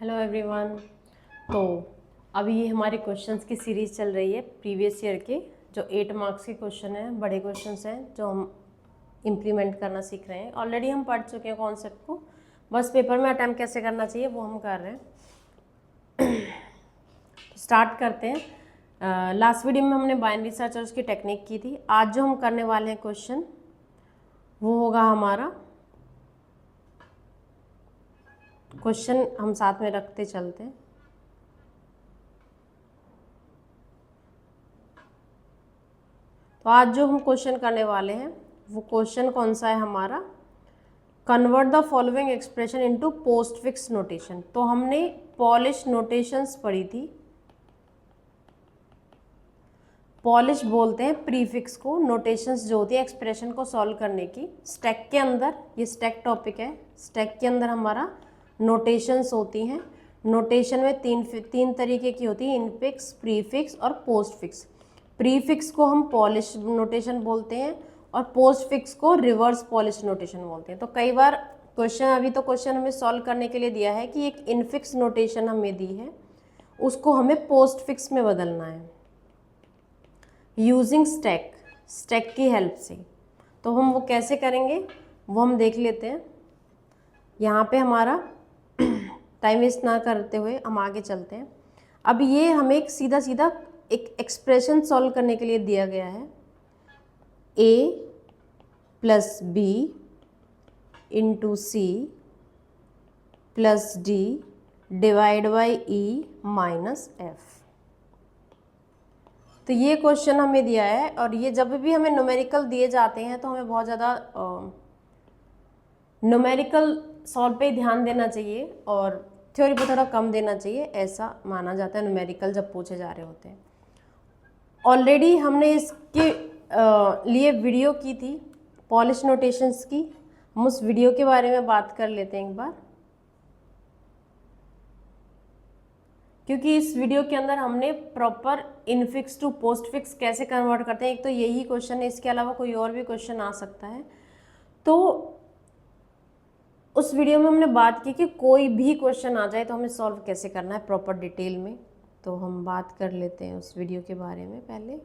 Hello everyone. तो अभी ये हमारे क्वेश्चंस की सीरीज़ चल रही है प्रीवियस ईयर के, जो 8 मार्क्स के क्वेश्चन हैं, बड़े क्वेश्चंस हैं जो हम इम्प्लीमेंट करना सीख रहे हैं। ऑलरेडी हम पढ़ चुके हैं कॉन्सेप्ट को, बस पेपर में अटैम्प्ट कैसे करना चाहिए वो हम कर रहे हैं। स्टार्ट करते हैं। लास्ट वीडियो में हमने बाइनरी सर्च और उसकी टेक्निक की थी। आज जो हम करने वाले हैं क्वेश्चन वो होगा हमारा क्वेश्चन, हम साथ में रखते चलते हैं। तो आज जो हम क्वेश्चन करने वाले हैं वो क्वेश्चन कौन सा है हमारा, convert the following expression into postfix notation. तो हमने पॉलिश नोटेशंस पढ़ी थी। पॉलिश बोलते हैं प्रीफिक्स को, नोटेशंस जो होती है एक्सप्रेशन को सॉल्व करने की। स्टैक के अंदर, ये स्टैक टॉपिक है, स्टैक के अंदर हमारा नोटेशंस होती हैं। नोटेशन में तीन तरीके की होती है, इनफिक्स, प्रीफिक्स और पोस्टफिक्स। प्रीफिक्स को हम पॉलिश नोटेशन बोलते हैं और पोस्टफिक्स को रिवर्स पॉलिश नोटेशन बोलते हैं। तो कई बार क्वेश्चन, अभी तो क्वेश्चन हमें सॉल्व करने के लिए दिया है कि एक इनफिक्स नोटेशन हमें दी है, उसको हमें पोस्टफिक्स में बदलना है यूजिंग स्टैक, स्टैक की हेल्प से। तो हम वो कैसे करेंगे वो हम देख लेते हैं। यहाँ पे हमारा टाइम वेस्ट ना करते हुए हम आगे चलते हैं। अब ये हमें एक सीधा सीधा एक एक्सप्रेशन सॉल्व करने के लिए दिया गया है, a plus B into C plus D divide by E minus F. तो ये क्वेश्चन हमें दिया है, और ये जब भी हमें न्यूमेरिकल दिए जाते हैं तो हमें बहुत ज़्यादा न्यूमेरिकल सॉल्व पे ध्यान देना चाहिए और थ्योरी पे थोड़ा कम देना चाहिए, ऐसा माना जाता है न्यूमेरिकल जब पूछे जा रहे होते हैं। ऑलरेडी हमने इसके लिए वीडियो की थी पॉलिश नोटेशंस की, हम उस वीडियो के बारे में बात कर लेते हैं एक बार, क्योंकि इस वीडियो के अंदर हमने प्रॉपर इनफिक्स टू पोस्टफिक्स कैसे कन्वर्ट करते हैं, एक तो यही क्वेश्चन है, इसके अलावा कोई और भी क्वेश्चन आ सकता है। तो उस वीडियो में हमने बात की कि कोई भी क्वेश्चन आ जाए तो हमें सॉल्व कैसे करना है प्रॉपर डिटेल में। तो हम बात कर लेते हैं उस वीडियो के बारे में पहले,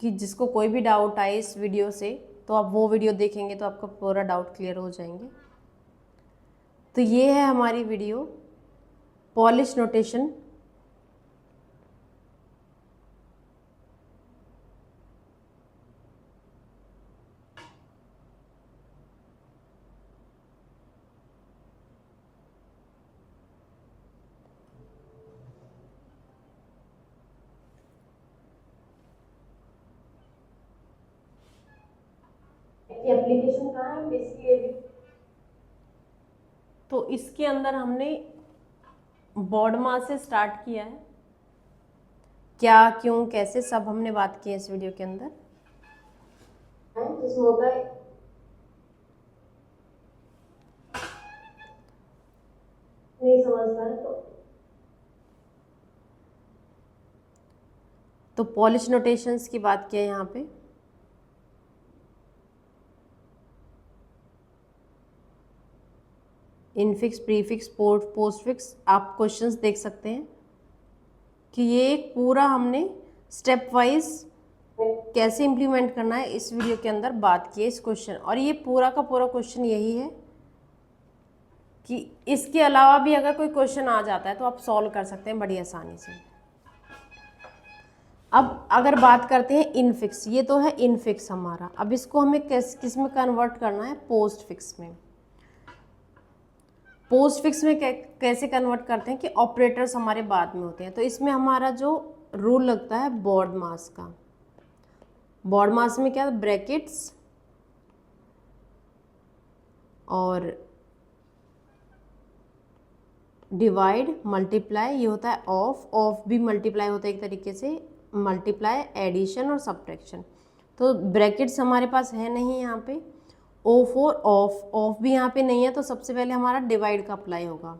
कि जिसको कोई भी डाउट आए इस वीडियो से तो आप वो वीडियो देखेंगे तो आपका पूरा डाउट क्लियर हो जाएंगे। तो ये है हमारी वीडियो पॉलिश नोटेशन। एप्लीकेशन कहाँ है बेसिकली, तो इसके अंदर हमने बॉड मास से स्टार्ट किया है, क्या क्यों कैसे सब हमने बात की है इस वीडियो के अंदर। जिसमें होता है नहीं समझता है तो पॉलिश नोटेशंस की बात की है यहाँ पे। इनफिक्स, प्रीफिक्स, पोस्टफिक्स, आप क्वेश्चंस देख सकते हैं कि ये पूरा हमने स्टेप वाइज कैसे इम्प्लीमेंट करना है इस वीडियो के अंदर बात की है इस क्वेश्चन। और ये पूरा का पूरा क्वेश्चन यही है कि इसके अलावा भी अगर कोई क्वेश्चन आ जाता है तो आप सॉल्व कर सकते हैं बड़ी आसानी से। अब अगर बात करते हैं इनफिक्स, ये तो है इनफिक्स हमारा। अब इसको हमें किस में कन्वर्ट करना है, पोस्टफिक्स में। पोस्टफिक्स में कैसे कन्वर्ट करते हैं कि ऑपरेटर्स हमारे बाद में होते हैं। तो इसमें हमारा जो रूल लगता है बॉड मास का, बॉड मास में क्या ब्रैकेट्स और डिवाइड मल्टीप्लाई, ये होता है ऑफ भी मल्टीप्लाई होता है एक तरीके से, मल्टीप्लाई, एडिशन और सब्ट्रैक्शन। तो ब्रैकेट्स हमारे पास है नहीं यहाँ पे, O4 ऑफ भी यहाँ पे नहीं है, तो सबसे पहले हमारा डिवाइड का अप्लाई होगा,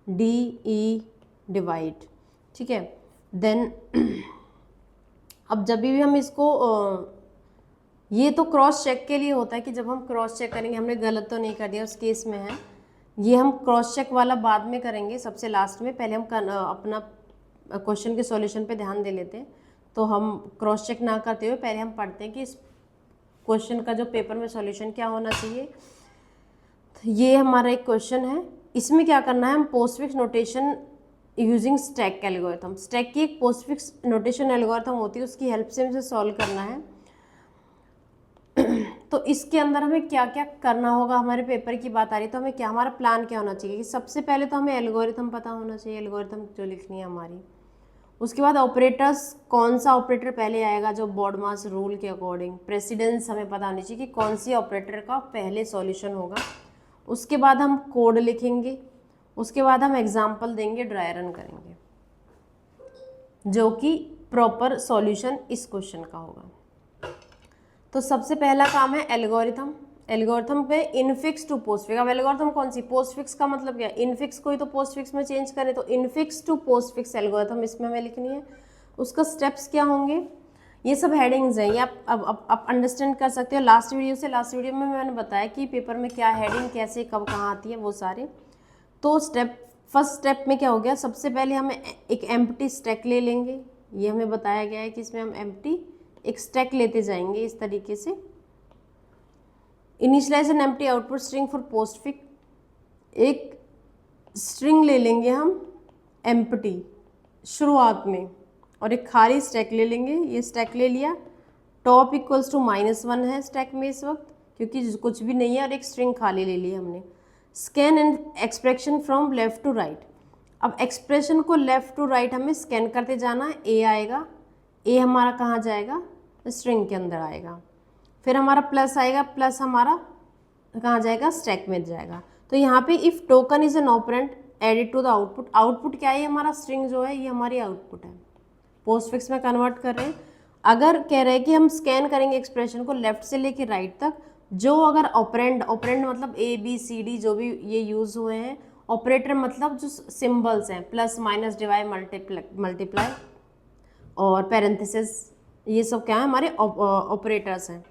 DE डिवाइड, ठीक है। देन अब जब भी हम इसको ये तो क्रॉस चेक के लिए होता है कि जब हम क्रॉस चेक करेंगे हमने गलत तो नहीं कर दिया, उस केस में है ये हम क्रॉस चेक वाला बाद में करेंगे, सबसे लास्ट में। पहले हम अपना क्वेश्चन के सॉल्यूशन पे ध्यान दे लेते हैं। तो हम क्रॉस चेक ना करते हुए पहले हम पढ़ते हैं कि इस क्वेश्चन का जो पेपर में सॉल्यूशन क्या होना चाहिए। तो ये हमारा एक क्वेश्चन है, इसमें क्या करना है, हम postfix notation using stack algorithm. Stack की एक पोस्टफिक्स नोटेशन एल्गोरिथम होती है, उसकी हेल्प से मुझे सॉल्व करना है। तो इसके अंदर हमें क्या क्या करना होगा, हमारे पेपर की बात आ रही है तो हमें क्या, हमारा प्लान क्या होना चाहिए कि सबसे पहले तो हमें एल्गोरिथम पता होना चाहिए, एल्गोरिथम जो लिखनी है हमारी। उसके बाद ऑपरेटर्स, कौन सा ऑपरेटर पहले आएगा जो बॉडमास रूल के अकॉर्डिंग, प्रेसिडेंस हमें पता होनी चाहिए कि कौन सी ऑपरेटर का पहले सॉल्यूशन होगा। उसके बाद हम कोड लिखेंगे, उसके बाद हम एग्जाम्पल देंगे, ड्राई रन करेंगे, जो कि प्रॉपर सॉल्यूशन इस क्वेश्चन का होगा। तो सबसे पहला काम है एल्गोरिथम। एल्गोरिथम पे इनफिक्स टू पोस्टफिक्स। अब एल्गोरिथम कौन सी, पोस्टफिक्स का मतलब क्या है, इनफिक्स को ही तो पोस्टफिक्स में चेंज करें, तो इनफिक्स टू पोस्टफिक्स एल्गोरिथम इसमें हमें लिखनी है। उसका स्टेप्स क्या होंगे, ये सब हेडिंग्स हैं, ये आप अंडरस्टैंड कर सकते हो लास्ट वीडियो में मैंने बताया कि पेपर में क्या हेडिंग कैसे कब कहाँ आती है वो सारे। तो फर्स्ट स्टेप में क्या हो गया, सबसे पहले हमें एक एम्प्टी स्टैक ले लेंगे। ये हमें बताया गया है कि इसमें हम एम्प्टी एक स्टैक लेते जाएंगे इस तरीके से। Initialise an empty output string for postfix, एक स्ट्रिंग ले लेंगे हम एम्प्टी शुरुआत में, और एक खाली स्टैक ले लेंगे। ये स्टैक ले लिया, टॉप इक्वल्स टू -1 है स्टैक में इस वक्त क्योंकि कुछ भी नहीं है, और एक स्ट्रिंग खाली ले ली हमने। Scan and expression from left to right. अब एक्सप्रेशन को लेफ्ट टू राइट हमें स्कैन करते जाना है। ए आएगा, ए हमारा कहाँ जाएगा, स्ट्रिंग के अंदर आएगा। फिर हमारा प्लस आएगा, प्लस हमारा कहाँ जाएगा, स्टैक में जाएगा। तो यहाँ पे if token is an operand added to the output, output क्या है, हमारा स्ट्रिंग जो है ये हमारी आउटपुट है, पोस्टफिक्स में कन्वर्ट कर रहे हैं। अगर कह रहे हैं कि हम स्कैन करेंगे एक्सप्रेशन को लेफ्ट से लेके राइट तक, जो अगर ऑपरेंड मतलब ए बी सी डी जो भी ये यूज़ हुए हैं, ऑपरेटर मतलब जो सिंबल्स हैं, प्लस माइनस डिवाइड मल्टीप्लाई और पैरेंथेसिस, ये सब क्या है, हमारे ऑपरेटर्स हैं।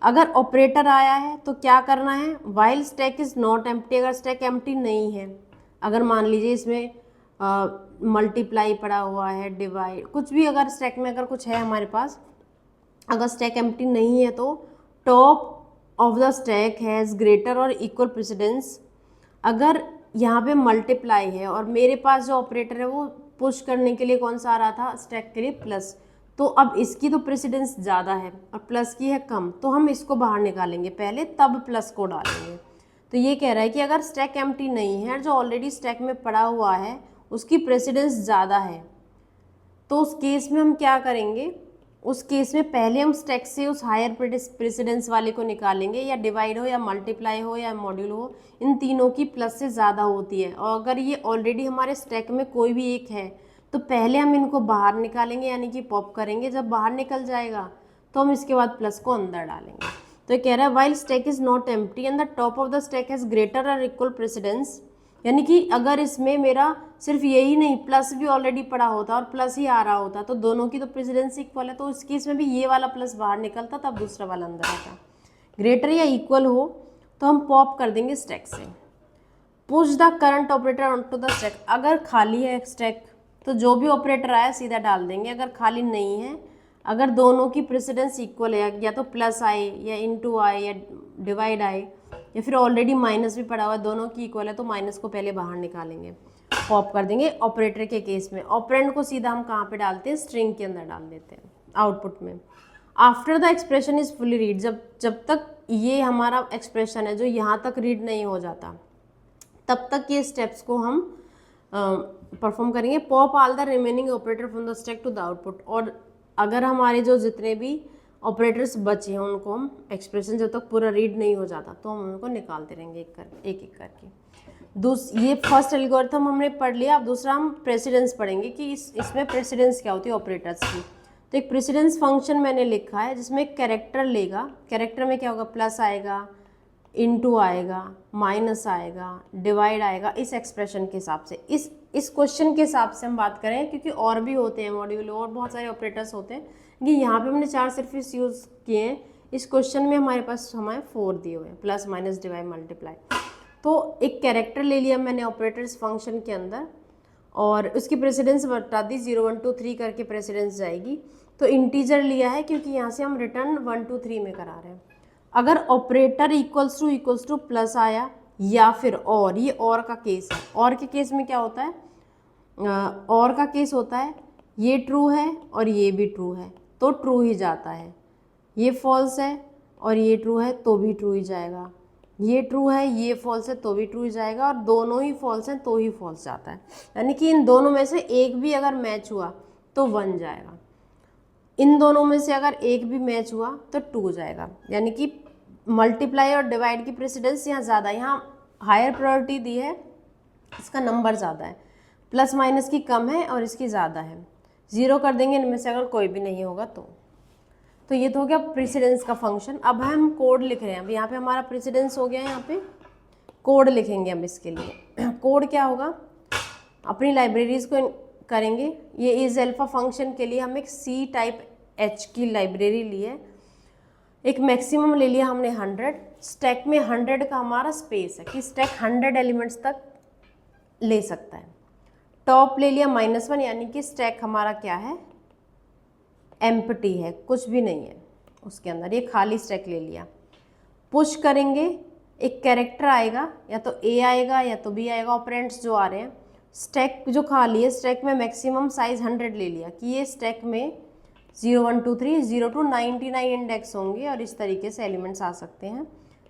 अगर ऑपरेटर आया है तो क्या करना है, while stack is not empty, अगर स्टैक एम्प्टी नहीं है, अगर मान लीजिए इसमें मल्टीप्लाई पड़ा हुआ है, डिवाइड, कुछ भी अगर स्टैक में अगर कुछ है हमारे पास, अगर स्टैक एम्प्टी नहीं है तो top of the stack has greater और इक्वल प्रेसिडेंस। अगर यहाँ पे मल्टीप्लाई है और मेरे पास जो ऑपरेटर है वो पुश करने के लिए कौन सा आ रहा था, स्टैक के लिए प्लस, तो अब इसकी तो प्रेसिडेंस ज़्यादा है और प्लस की है कम, तो हम इसको बाहर निकालेंगे पहले, तब प्लस को डालेंगे। तो ये कह रहा है कि अगर स्टैक एम्प्टी नहीं है, जो ऑलरेडी स्टैक में पड़ा हुआ है उसकी प्रेसिडेंस ज़्यादा है, तो उस केस में हम क्या करेंगे, उस केस में पहले हम स्टैक से उस हायर प्रेसिडेंस वाले को निकालेंगे, या डिवाइड हो या मल्टीप्लाई हो या मॉड्यूल हो, इन तीनों की प्लस से ज़्यादा होती है। और अगर ये ऑलरेडी हमारे स्टैक में कोई भी एक है तो पहले हम इनको बाहर निकालेंगे, यानी कि पॉप करेंगे, जब बाहर निकल जाएगा तो हम इसके बाद प्लस को अंदर डालेंगे। तो ये कह रहा है while stack is not empty and the top of the stack has greater और इक्वल प्रेसिडेंस, यानी कि अगर इसमें मेरा सिर्फ यही नहीं प्लस भी ऑलरेडी पड़ा होता और प्लस ही आ रहा होता तो दोनों की तो प्रेसिडेंस इक्वल है, तो इस केस में भी ये वाला प्लस बाहर निकलता तब दूसरा वाला अंदर आता। ग्रेटर या इक्वल हो तो हम पॉप कर देंगे स्टैक से। Push the current operator onto the stack, अगर खाली है स्टैक तो जो भी ऑपरेटर आया सीधा डाल देंगे, अगर खाली नहीं है, अगर दोनों की प्रेसिडेंस इक्वल है, या तो प्लस आए या इनटू आए या डिवाइड आए, या फिर ऑलरेडी माइनस भी पड़ा हुआ है, दोनों की इक्वल है, तो माइनस को पहले बाहर निकालेंगे, पॉप कर देंगे। ऑपरेटर के केस में ऑपरेंड को सीधा हम कहाँ पे डालते हैं, स्ट्रिंग के अंदर डाल देते हैं आउटपुट में। After the expression is fully read, जब तक ये हमारा एक्सप्रेशन है जो यहाँ तक रीड नहीं हो जाता तब तक ये स्टेप्स को हम परफॉर्म करेंगे। Pop all the remaining operator from the stack to the output, और अगर हमारे जो जितने भी ऑपरेटर्स बचे हैं उनको हम एक्सप्रेशन जब तक पूरा रीड नहीं हो जाता तो हम उनको निकालते रहेंगे एक एक करके। ये फर्स्ट एल्गोरिथम हमने पढ़ लिया। अब दूसरा हम प्रेसिडेंस पढ़ेंगे कि इसमें प्रेसिडेंस क्या होती है ऑपरेटर्स की। तो एक प्रेसिडेंस फंक्शन मैंने लिखा है जिसमें एक कैरेक्टर लेगा, कैरेक्टर में क्या होगा, प्लस आएगा, इनटू आएगा, माइनस आएगा, डिवाइड आएगा, इस एक्सप्रेशन के हिसाब से, इस क्वेश्चन के हिसाब से हम बात करें, क्योंकि और भी होते हैं मॉड्यूल और बहुत सारे ऑपरेटर्स होते हैं, कि यहाँ पे हमने 4 सिर्फ इस यूज़ किए हैं। इस क्वेश्चन में हमारे पास हमारे 4 दिए हुए हैं, प्लस माइनस डिवाइड मल्टीप्लाई। तो एक कैरेक्टर ले लिया मैंने ऑपरेटर्स फंक्शन के अंदर और उसकी प्रेसिडेंस बता दी 0 1 2 3 करके प्रेसिडेंस जाएगी। तो इंटीजर लिया है क्योंकि यहाँ से हम रिटर्न 1 2 3 में करा रहे हैं। अगर ऑपरेटर इक्वल्स टू प्लस आया या फिर और, ये और का केस है। और के केस में क्या होता है, और का केस होता है ये ट्रू है और ये भी ट्रू है तो ट्रू ही जाता है, ये फॉल्स है और ये ट्रू है तो भी ट्रू ही जाएगा, ये ट्रू है ये फॉल्स है तो भी ट्रू ही जाएगा, और दोनों ही फॉल्स हैं तो ही फॉल्स जाता है। यानी कि इन दोनों में से एक भी अगर मैच हुआ तो 1 जाएगा, इन दोनों में से अगर एक भी मैच हुआ तो 2 जाएगा। यानी कि मल्टीप्लाई और डिवाइड की प्रेसिडेंस यहाँ ज़्यादा, यहाँ हायर प्रायोरिटी दी है, इसका नंबर ज़्यादा है, प्लस माइनस की कम है और इसकी ज़्यादा है। 0 कर देंगे इनमें से अगर कोई भी नहीं होगा तो ये तो हो गया प्रेसिडेंस का फंक्शन। अब हम कोड लिख रहे हैं। अब यहाँ पे हमारा प्रेसिडेंस हो गया, यहाँ पे कोड लिखेंगे हम इसके लिए। कोड क्या होगा, अपनी लाइब्रेरीज को करेंगे। ये इज अल्फा फंक्शन के लिए हम एक सी टाइप एच की लाइब्रेरी ली है, एक मैक्सिमम ले लिया हमने 100। स्टैक में 100 का हमारा स्पेस है कि स्टैक 100 एलिमेंट्स तक ले सकता है। टॉप ले लिया -1, यानी कि स्टैक हमारा क्या है, एम्प्टी है, कुछ भी नहीं है उसके अंदर, ये खाली स्टैक ले लिया। पुश करेंगे, एक कैरेक्टर आएगा, या तो ए आएगा या तो बी आएगा, ऑपरेंड्स जो आ रहे हैं। स्टैक जो खाली है, स्टैक में मैक्सिमम साइज 100 ले लिया कि ये स्टैक में 0 1 2 3 0 to 99 इंडेक्स होंगे और इस तरीके से एलिमेंट्स आ सकते हैं।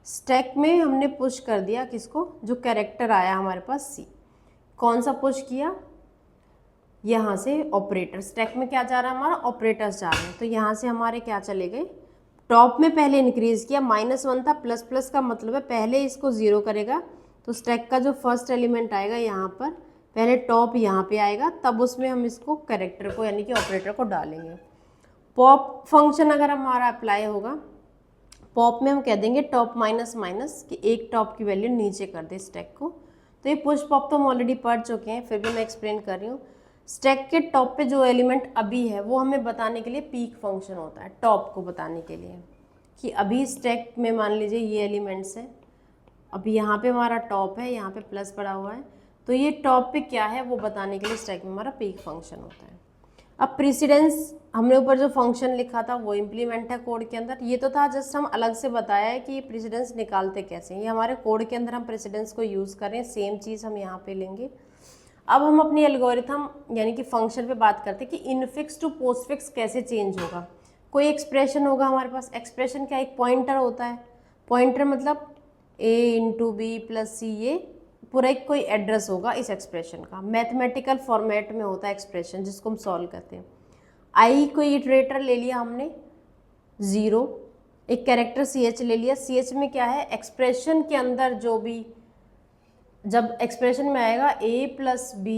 स्टैक में हमने पुश कर दिया किसको, जो कैरेक्टर आया हमारे पास सी। कौन सा पुश किया, यहाँ से ऑपरेटर। स्टैक में क्या जा रहा है हमारा, ऑपरेटर्स जा रहे हैं, तो यहाँ से हमारे क्या चले गए, टॉप में पहले इंक्रीज किया, -1 था, प्लस प्लस का मतलब है पहले इसको 0 करेगा, तो स्टैक का जो फर्स्ट एलिमेंट आएगा यहाँ पर, पहले टॉप यहाँ पे आएगा, तब उसमें हम इसको कैरेक्टर को यानी कि ऑपरेटर को डालेंगे। पॉप फंक्शन अगर हमारा अप्लाई होगा, पॉप में हम कह देंगे टॉप माइनस माइनस कि एक टॉप की वैल्यू नीचे कर दे स्टैक को। तो ये पुश पॉप तो हम ऑलरेडी पढ़ चुके हैं, फिर भी मैं एक्सप्लेन कर रही हूँ। स्टैक के टॉप पे जो एलिमेंट अभी है वो हमें बताने के लिए पीक फंक्शन होता है, टॉप को बताने के लिए कि अभी स्टैक में मान लीजिए ये एलिमेंट्स है, अभी यहाँ पे हमारा टॉप है, यहाँ पे प्लस पड़ा हुआ है, तो ये टॉप पे क्या है वो बताने के लिए स्टैक में हमारा पीक फंक्शन होता है। अब प्रेसिडेंस हमने ऊपर जो फंक्शन लिखा था वो इम्प्लीमेंट है कोड के अंदर। ये तो था जस्ट हम अलग से बताया है कि ये प्रेसिडेंस निकालते कैसे, ये हमारे कोड के अंदर हम प्रेसिडेंस को यूज़ करें, सेम चीज़ हम यहाँ पे लेंगे। अब हम अपनी एल्गोरिथम यानी कि फंक्शन पे बात करते हैं कि इनफिक्स टू पोस्टफिक्स कैसे चेंज होगा। कोई एक्सप्रेशन होगा हमारे पास, एक्सप्रेशन क्या, एक पॉइंटर होता है, पॉइंटर मतलब a × b + c, ये पूरा एक कोई एड्रेस होगा इस एक्सप्रेशन का, मैथमेटिकल फॉर्मेट में होता है एक्सप्रेशन जिसको हम सॉल्व करते हैं। आई कोई इटरेटर ले लिया हमने 0, एक कैरेक्टर ch ले लिया, ch में क्या है, एक्सप्रेशन के अंदर जो भी जब एक्सप्रेशन में आएगा a + b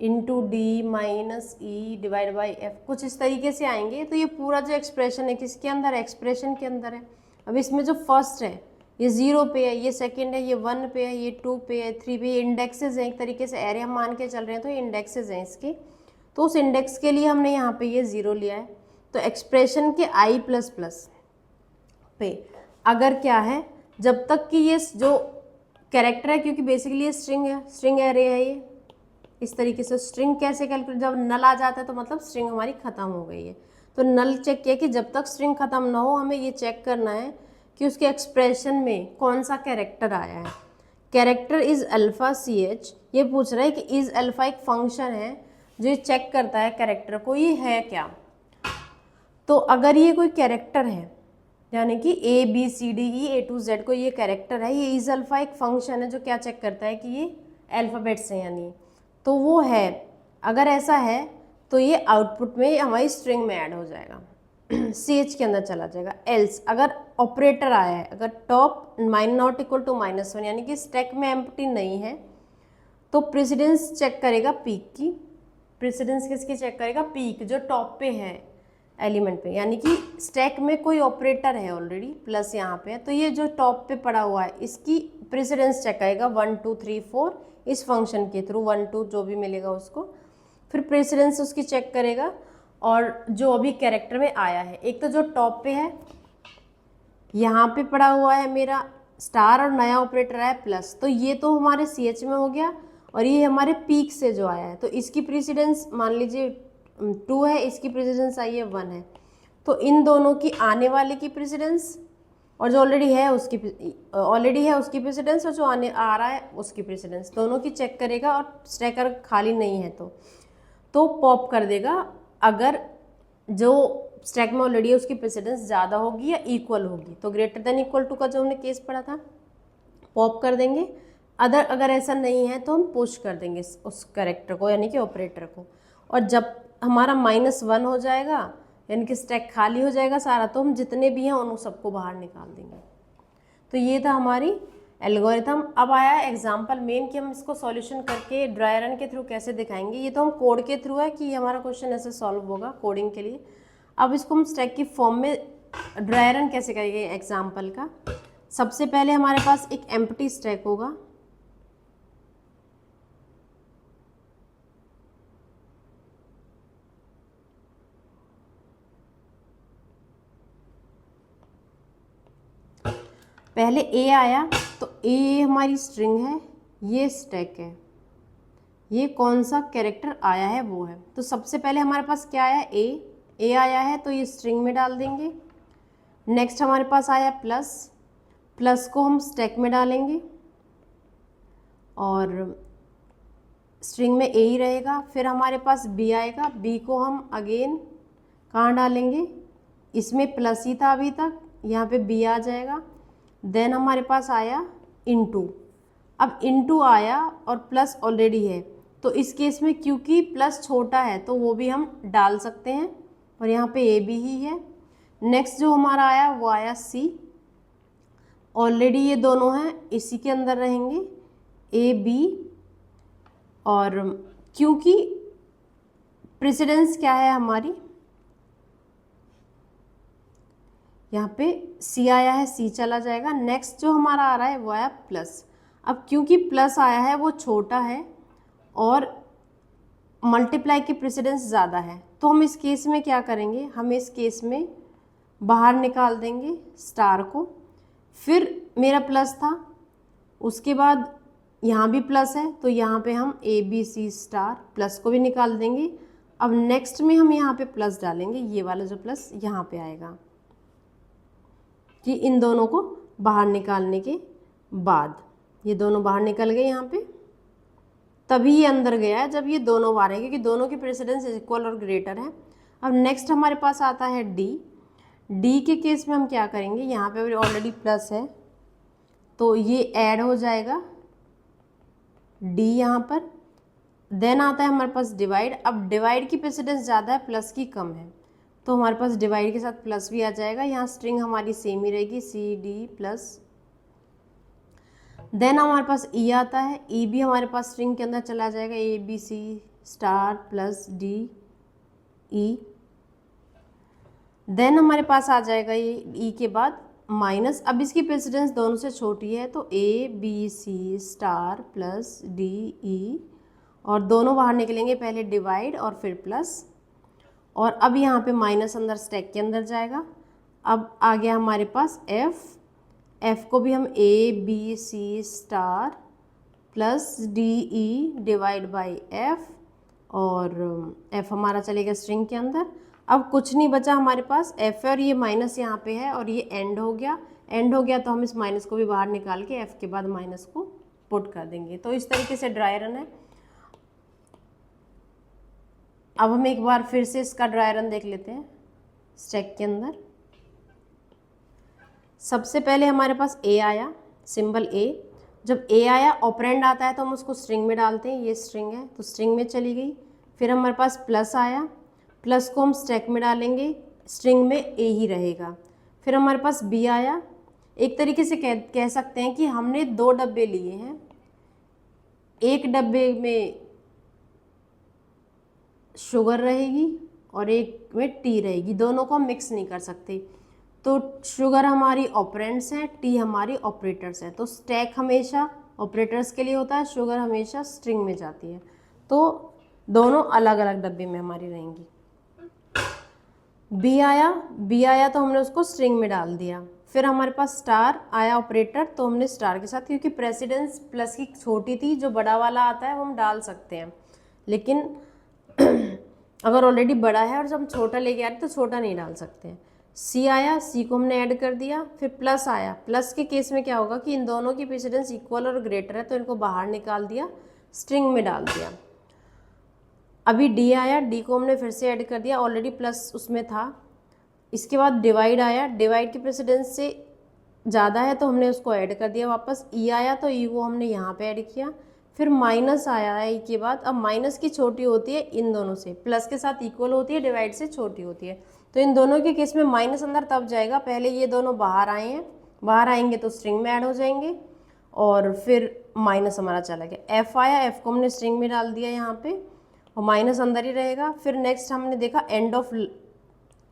× d - e / f, कुछ इस तरीके से आएंगे। तो ये पूरा जो एक्सप्रेशन है किसके अंदर, एक्सप्रेशन के अंदर है। अब इसमें जो फर्स्ट है ये 0 पे है, ये सेकंड है, ये 1 पे है, ये 2 पे है, 3 पे, ये इंडेक्सेस हैं एक तरीके से, एरे हम मान के चल रहे हैं तो ये इंडेक्सेस हैं इसके। तो उस इंडेक्स के लिए हमने यहाँ पे ये 0 लिया है। तो एक्सप्रेशन के i++ पे अगर क्या है, जब तक कि ये जो कैरेक्टर है, क्योंकि बेसिकली ये स्ट्रिंग है, स्ट्रिंग एरे है ये, इस तरीके से स्ट्रिंग कैसे कैलकुलेट, जब नल आ जाता है तो मतलब स्ट्रिंग हमारी ख़त्म हो गई है। तो नल चेक किया कि जब तक स्ट्रिंग ख़त्म ना हो हमें ये चेक करना है कि उसके एक्सप्रेशन में कौन सा कैरेक्टर आया है। कैरेक्टर इज़ अल्फ़ा ch, ये पूछ रहा है कि इज़ अल्फ़ा एक फंक्शन है जो ये चेक करता है कैरेक्टर को ये है क्या। तो अगर ये कोई कैरेक्टर है यानी कि A B C D E A to Z को ये कैरेक्टर है, ये इज़ अल्फ़ा एक फंक्शन है जो क्या चेक करता है कि ये अल्फ़ाबेट्स हैं यानी, तो वो है। अगर ऐसा है तो ये आउटपुट में हमारी स्ट्रिंग में ऐड हो जाएगा, ch के अंदर चला जाएगा। एल्स अगर ऑपरेटर आया है, अगर टॉप (not equal to -1) यानी कि स्टैक में एम्प्टी नहीं है, तो प्रेसिडेंस चेक करेगा पीक की। प्रेसिडेंस किसकी चेक करेगा, पीक जो टॉप पे है एलिमेंट पे, यानी कि स्टैक में कोई ऑपरेटर है ऑलरेडी, प्लस यहाँ पे है, तो ये जो टॉप पे पड़ा हुआ है इसकी प्रेसिडेंस चेक करेगा 1 2 3 4 इस फंक्शन के थ्रू, 1 2 जो भी मिलेगा उसको, फिर प्रेसिडेंस उसकी चेक करेगा और जो अभी कैरेक्टर में आया है, एक तो जो टॉप पे है यहाँ पे पड़ा हुआ है मेरा स्टार और नया ऑपरेटर आया प्लस, तो ये तो हमारे CH में हो गया और ये हमारे पीक से जो आया है, तो इसकी प्रेसिडेंस मान लीजिए 2 है, इसकी प्रेसिडेंस आई है 1 है, तो इन दोनों की आने वाले की प्रेसिडेंस और जो ऑलरेडी है उसकी प्रेसिडेंस और जो आने आ रहा है उसकी प्रेसिडेंस, दोनों की चेक करेगा और स्टैकर खाली नहीं है तो पॉप कर देगा अगर जो स्टैक में ऑलरेडी है उसकी प्रेसिडेंस ज़्यादा होगी या इक्वल होगी, तो ग्रेटर देन इक्वल टू का जो हमने केस पढ़ा था पॉप कर देंगे। अगर ऐसा नहीं है तो हम पुश कर देंगे उस कैरेक्टर को यानी कि ऑपरेटर को, और जब हमारा -1 हो जाएगा यानी कि स्टैक खाली हो जाएगा सारा, तो हम जितने भी हैं उन सबको बाहर निकाल देंगे। तो ये था हमारी एल्गोरिथम। अब आया एग्जाम्पल मेन कि हम इसको सॉल्यूशन करके ड्राई रन के थ्रू कैसे दिखाएंगे। ये तो हम कोड के थ्रू है कि हमारा क्वेश्चन ऐसे सॉल्व होगा कोडिंग के लिए। अब इसको हम स्टैक की फॉर्म में ड्राई रन कैसे करेंगे एग्जाम्पल का। सबसे पहले हमारे पास एक एम्प्टी स्टैक होगा, पहले ए आया तो ए हमारी स्ट्रिंग है, ये स्टैक है, ये कौन सा कैरेक्टर आया है वो है। तो सबसे पहले हमारे पास क्या आया, ए आया है तो ये स्ट्रिंग में डाल देंगे। नेक्स्ट हमारे पास आया प्लस को हम स्टैक में डालेंगे और स्ट्रिंग में ए ही रहेगा। फिर हमारे पास बी आएगा, बी को हम अगेन कहाँ डालेंगे, इसमें प्लस ही था अभी तक, यहाँ पे बी आ जाएगा। देन हमारे पास आया इनटू, अब इनटू आया और प्लस ऑलरेडी है, तो इस केस में क्योंकि प्लस छोटा है तो वो भी हम डाल सकते हैं और यहाँ पे ए बी ही है। नेक्स्ट जो हमारा आया वो आया सी, ऑलरेडी ये दोनों हैं इसी के अंदर रहेंगे ए बी, और क्योंकि प्रेसिडेंस क्या है हमारी, यहाँ पे सी आया है सी चला जाएगा। नेक्स्ट जो हमारा आ रहा है वो आया प्लस, अब क्योंकि प्लस आया है वो छोटा है और मल्टीप्लाई की प्रेसिडेंस ज़्यादा है, तो हम इस केस में क्या करेंगे, हम इस केस में बाहर निकाल देंगे स्टार को। फिर मेरा प्लस था, उसके बाद यहाँ भी प्लस है तो यहाँ पे हम A B C star plus को भी निकाल देंगे। अब नेक्स्ट में हम यहाँ पे प्लस डालेंगे, ये वाला जो प्लस यहाँ पे आएगा कि इन दोनों को बाहर निकालने के बाद ये दोनों बाहर निकल गए यहाँ पे, तभी ये अंदर गया है जब ये दोनों बाहर है क्योंकि दोनों की प्रेसिडेंस इक्वल और ग्रेटर है। अब नेक्स्ट हमारे पास आता है डी के केस में हम क्या करेंगे, यहाँ पे ऑलरेडी प्लस है तो ये ऐड हो जाएगा डी यहाँ पर। देन आता है हमारे पास डिवाइड, अब डिवाइड की प्रेसिडेंस ज़्यादा है प्लस की कम है, तो हमारे पास डिवाइड के साथ प्लस भी आ जाएगा। यहाँ स्ट्रिंग हमारी सेम ही रहेगी सी डी प्लस। देन हमारे पास ई आता है, ई भी हमारे पास स्ट्रिंग के अंदर चला जाएगा A B C star plus D E. Then हमारे पास आ जाएगा ये ई के बाद माइनस, अब इसकी प्रेसिडेंस दोनों से छोटी है तो A B C star plus D E, और दोनों बाहर निकलेंगे पहले डिवाइड और फिर प्लस, और अब यहाँ पे माइनस अंदर स्टैक के अंदर जाएगा। अब आ गया हमारे पास एफ को भी हम A B C star plus D E divide by F, और एफ हमारा चलेगा स्ट्रिंग के अंदर। अब कुछ नहीं बचा हमारे पास, एफ है और ये माइनस यहाँ पे है और ये एंड हो गया तो हम इस माइनस को भी बाहर निकाल के एफ के बाद माइनस को पुट कर देंगे। तो इस तरीके से ड्राई रन है। अब हम एक बार फिर से इसका ड्राई रन देख लेते हैं स्टैक के अंदर। सबसे पहले हमारे पास ए आया, सिंबल ए, जब ए आया ऑपरेंड आता है तो हम उसको स्ट्रिंग में डालते हैं, ये स्ट्रिंग है तो स्ट्रिंग में चली गई। फिर हमारे पास प्लस आया, प्लस को हम स्टैक में डालेंगे, स्ट्रिंग में ए ही रहेगा। फिर हमारे पास बी आया, एक तरीके से कह सकते हैं कि हमने 2 डब्बे लिए हैं, एक डब्बे में शुगर रहेगी और एक में टी रहेगी, दोनों को हम मिक्स नहीं कर सकते। तो शुगर हमारी ऑपरेंड्स हैं, टी हमारी ऑपरेटर्स हैं, तो स्टैक हमेशा ऑपरेटर्स के लिए होता है, शुगर हमेशा स्ट्रिंग में जाती है, तो दोनों अलग अलग डब्बे में हमारी रहेंगी। बी आया तो हमने उसको स्ट्रिंग में डाल दिया। फिर हमारे पास स्टार आया ऑपरेटर, तो हमने स्टार के साथ, क्योंकि प्रेसिडेंस प्लस की छोटी थी, जो बड़ा वाला आता है वो हम डाल सकते हैं, लेकिन अगर ऑलरेडी बड़ा है और जब हम छोटा लेके आ रहे तो छोटा नहीं डाल सकते हैं। सी आया, सी को हमने ऐड कर दिया। फिर प्लस आया, प्लस के केस में क्या होगा कि इन दोनों की प्रेसिडेंस इक्वल और ग्रेटर है, तो इनको बाहर निकाल दिया, स्ट्रिंग में डाल दिया। अभी डी आया, डी को हमने फिर से ऐड कर दिया, ऑलरेडी प्लस उसमें था। इसके बाद डिवाइड आया, डिवाइड की प्रेसिडेंस से ज़्यादा है तो हमने उसको ऐड कर दिया वापस। ई आया तो ई को हमने यहाँ पे ऐड किया। फिर माइनस आया है ई के बाद, अब माइनस की छोटी होती है इन दोनों से, प्लस के साथ इक्वल होती है, डिवाइड से छोटी होती है, तो इन दोनों के केस में माइनस अंदर तब जाएगा, पहले ये दोनों बाहर आए हैं, बाहर आएंगे तो स्ट्रिंग में ऐड हो जाएंगे, और फिर माइनस हमारा चला गया। एफ आया, एफ को हमने स्ट्रिंग में डाल दिया यहाँ पे, और माइनस अंदर ही रहेगा। फिर नेक्स्ट हमने देखा एंड ऑफ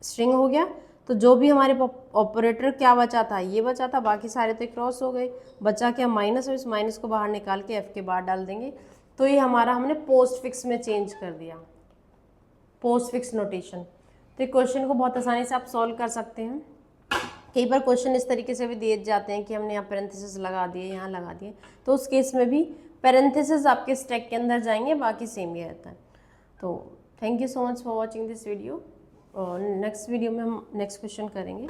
स्ट्रिंग हो गया, तो जो भी हमारे ऑपरेटर क्या बचा था, ये बचा था, बाकी सारे तो क्रॉस हो गए, बचा क्या माइनस, और इस माइनस को बाहर निकाल के एफ के बाहर डाल देंगे। तो ये हमारा हमने पोस्ट फिक्स में चेंज कर दिया, पोस्ट फिक्स नोटेशन। तो ये क्वेश्चन को बहुत आसानी से आप सॉल्व कर सकते हैं। कई बार क्वेश्चन इस तरीके से भी दिए जाते हैं कि हमने यहाँ पैरेंथेसिस लगा दिए, यहाँ लगा दिए, तो उस केस में भी पैरेंथेसिस आपके स्टैक के अंदर जाएंगे, बाकी सेम ही रहता है। तो thank you so much for watching this video, और नेक्स्ट वीडियो में हम नेक्स्ट क्वेश्चन करेंगे।